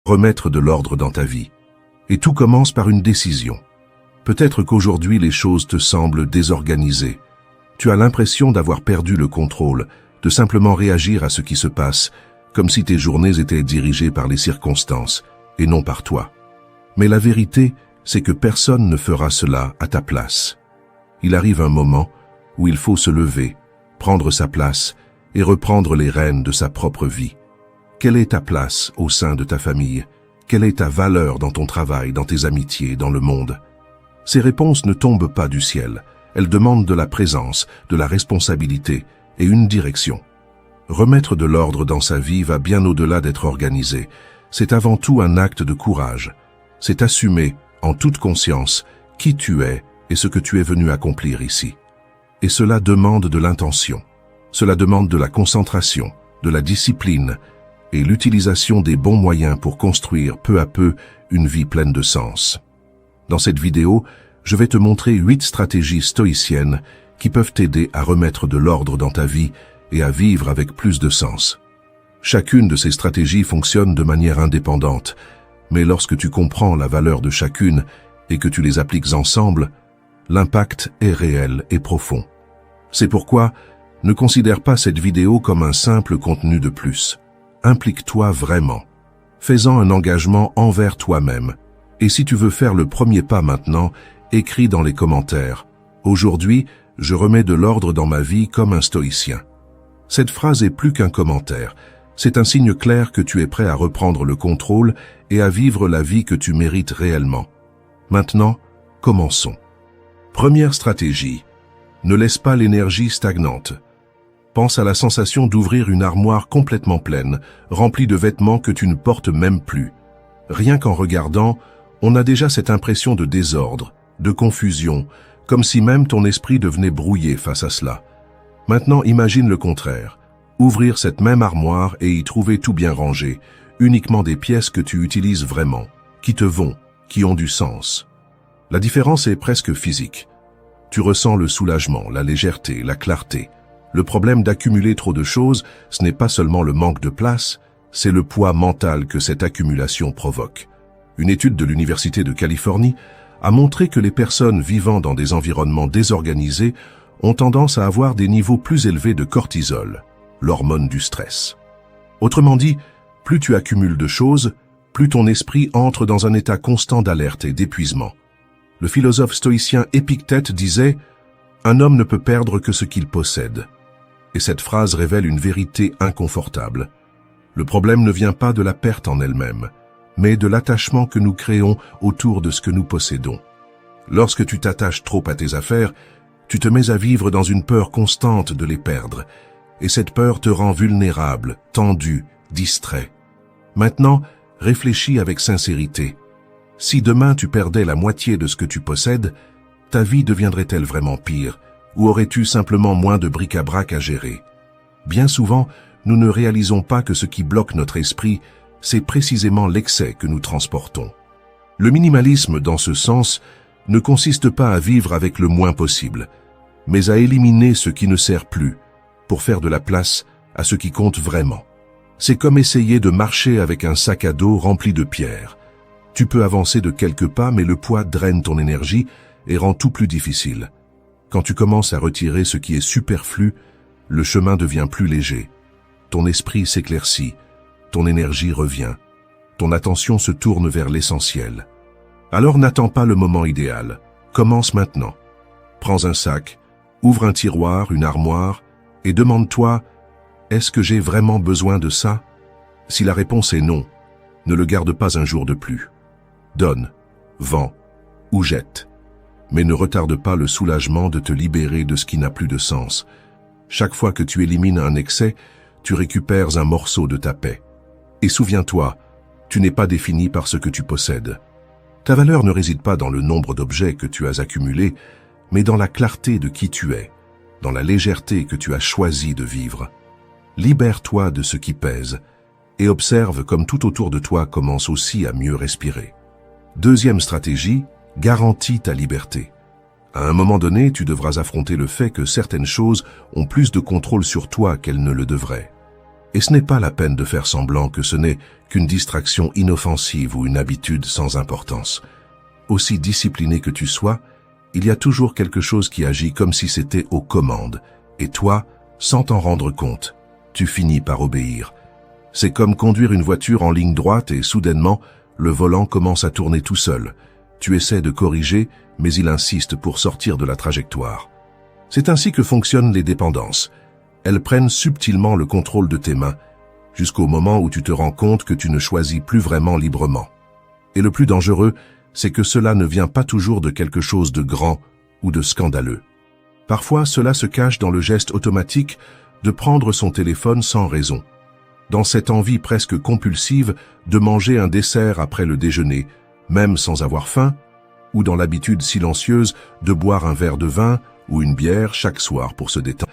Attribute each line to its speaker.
Speaker 1: remettre de l'ordre dans ta vie. Et tout commence par une décision. Peut-être qu'aujourd'hui les choses te semblent désorganisées. Tu as l'impression d'avoir perdu le contrôle, de simplement réagir à ce qui se passe, comme si tes journées étaient dirigées par les circonstances, et non par toi. Mais la vérité, c'est que personne ne fera cela à ta place. Il arrive un moment où il faut se lever, prendre sa place et reprendre les rênes de sa propre vie. Quelle est ta place au sein de ta famille? Quelle est ta valeur dans ton travail, dans tes amitiés, dans le monde? Ces réponses ne tombent pas du ciel. Elles demandent de la présence, de la responsabilité et une direction. Remettre de l'ordre dans sa vie va bien au-delà d'être organisé. C'est avant tout un acte de courage. C'est assumer, en toute conscience, qui tu es et ce que tu es venu accomplir ici. Et cela demande de l'intention. Cela demande de la concentration, de la discipline et l'utilisation des bons moyens pour construire peu à peu une vie pleine de sens. Dans cette vidéo, je vais te montrer 8 stratégies stoïciennes qui peuvent t'aider à remettre de l'ordre dans ta vie et à vivre avec plus de sens. Chacune de ces stratégies fonctionne de manière indépendante, mais lorsque tu comprends la valeur de chacune et que tu les appliques ensemble, l'impact est réel et profond. C'est pourquoi, ne considère pas cette vidéo comme un simple contenu de plus. Implique-toi vraiment. Fais-en un engagement envers toi-même. Et si tu veux faire le premier pas maintenant, écris dans les commentaires « Aujourd'hui, je remets de l'ordre dans ma vie comme un stoïcien ». Cette phrase est plus qu'un commentaire. C'est un signe clair que tu es prêt à reprendre le contrôle et à vivre la vie que tu mérites réellement. Maintenant, commençons. Première stratégie. Ne laisse pas l'énergie stagnante. Pense à la sensation d'ouvrir une armoire complètement pleine, remplie de vêtements que tu ne portes même plus. Rien qu'en regardant, on a déjà cette impression de désordre, de confusion, comme si même ton esprit devenait brouillé face à cela. Maintenant, imagine le contraire. Ouvrir cette même armoire et y trouver tout bien rangé, uniquement des pièces que tu utilises vraiment, qui te vont, qui ont du sens. La différence est presque physique. Tu ressens le soulagement, la légèreté, la clarté. Le problème d'accumuler trop de choses, ce n'est pas seulement le manque de place, c'est le poids mental que cette accumulation provoque. Une étude de l'Université de Californie a montré que les personnes vivant dans des environnements désorganisés ont tendance à avoir des niveaux plus élevés de cortisol, l'hormone du stress. Autrement dit, plus tu accumules de choses, plus ton esprit entre dans un état constant d'alerte et d'épuisement. Le philosophe stoïcien Épictète disait « Un homme ne peut perdre que ce qu'il possède ». Et cette phrase révèle une vérité inconfortable. Le problème ne vient pas de la perte en elle-même, mais de l'attachement que nous créons autour de ce que nous possédons. Lorsque tu t'attaches trop à tes affaires, tu te mets à vivre dans une peur constante de les perdre, et cette peur te rend vulnérable, tendu, distrait. Maintenant, réfléchis avec sincérité. Si demain tu perdais la moitié de ce que tu possèdes, ta vie deviendrait-elle vraiment pire, ou aurais-tu simplement moins de bric-à-brac à gérer? Bien souvent, nous ne réalisons pas que ce qui bloque notre esprit, c'est précisément l'excès que nous transportons. Le minimalisme, dans ce sens, ne consiste pas à vivre avec le moins possible, mais à éliminer ce qui ne sert plus, pour faire de la place à ce qui compte vraiment. C'est comme essayer de marcher avec un sac à dos rempli de pierres. Tu peux avancer de quelques pas, mais le poids draine ton énergie et rend tout plus difficile. Quand tu commences à retirer ce qui est superflu, le chemin devient plus léger. Ton esprit s'éclaircit, ton énergie revient, ton attention se tourne vers l'essentiel. Alors n'attends pas le moment idéal, commence maintenant. Prends un sac, ouvre un tiroir, une armoire, et demande-toi « Est-ce que j'ai vraiment besoin de ça ?» Si la réponse est non, ne le garde pas un jour de plus. Donne, vends ou jette. Mais ne retarde pas le soulagement de te libérer de ce qui n'a plus de sens. Chaque fois que tu élimines un excès, tu récupères un morceau de ta paix. Et souviens-toi, tu n'es pas défini par ce que tu possèdes. Ta valeur ne réside pas dans le nombre d'objets que tu as accumulés, mais dans la clarté de qui tu es, dans la légèreté que tu as choisi de vivre. Libère-toi de ce qui pèse et observe comme tout autour de toi commence aussi à mieux respirer. Deuxième stratégie, garantis ta liberté. À un moment donné, tu devras affronter le fait que certaines choses ont plus de contrôle sur toi qu'elles ne le devraient. Et ce n'est pas la peine de faire semblant que ce n'est qu'une distraction inoffensive ou une habitude sans importance. Aussi discipliné que tu sois, il y a toujours quelque chose qui agit comme si c'était aux commandes. Et toi, sans t'en rendre compte, tu finis par obéir. C'est comme conduire une voiture en ligne droite et soudainement, le volant commence à tourner tout seul. Tu essaies de corriger, mais il insiste pour sortir de la trajectoire. C'est ainsi que fonctionnent les dépendances. Elles prennent subtilement le contrôle de tes mains, jusqu'au moment où tu te rends compte que tu ne choisis plus vraiment librement. Et le plus dangereux, c'est que cela ne vient pas toujours de quelque chose de grand ou de scandaleux. Parfois, cela se cache dans le geste automatique de prendre son téléphone sans raison, dans cette envie presque compulsive de manger un dessert après le déjeuner, même sans avoir faim, ou dans l'habitude silencieuse de boire un verre de vin ou une bière chaque soir pour se détendre.